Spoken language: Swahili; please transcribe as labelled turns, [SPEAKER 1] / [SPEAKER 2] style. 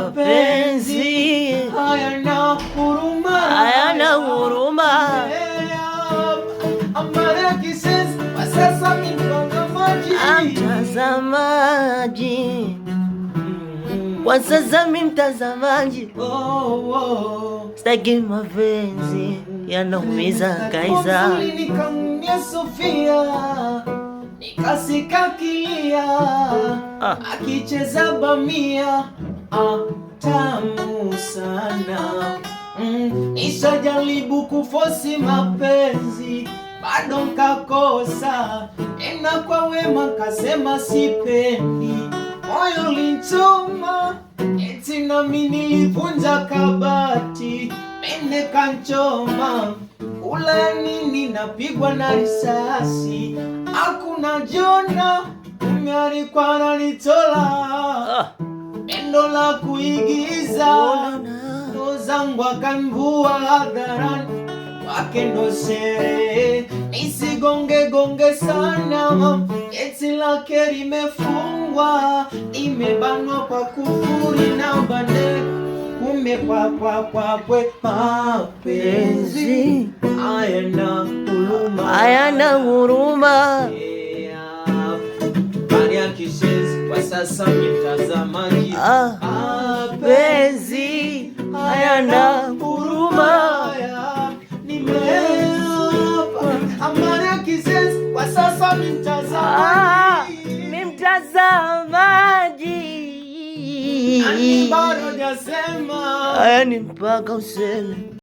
[SPEAKER 1] mapenzi hayana huruma. Mtazamaji, kwa sasa mimi mtazamaji, sitaki mapenzi yanaumiza Kaiza.
[SPEAKER 2] Nikamwambia Sofia, nikasika kilia, akicheza bamia, tamu sana. Nishajaribu kufosi mapenzi, bado nkakosa. Ena kwa wema kasema sipendi, moyo linchoma, eti nami nilivunja kabati, mene kanchoma. Ula nini napigwa na risasi, hakuna jona, umealikwa ananitola. Pendo la kuigiza, ndo zangu akanvua hadharani, wake ndo sere. Nisigonge sana, eti lake limefungwa, imebanwa kwa kufuri na bande. Kumbe kwa mapenzi hayana huruma. Maria Kisses, kwa sasa mtazamaji,
[SPEAKER 1] mapenzi hayana huruma.
[SPEAKER 2] Maria Kisses, kwa sasa
[SPEAKER 1] mtazamaji,
[SPEAKER 2] bado jasema,
[SPEAKER 1] haya ni mpaka useme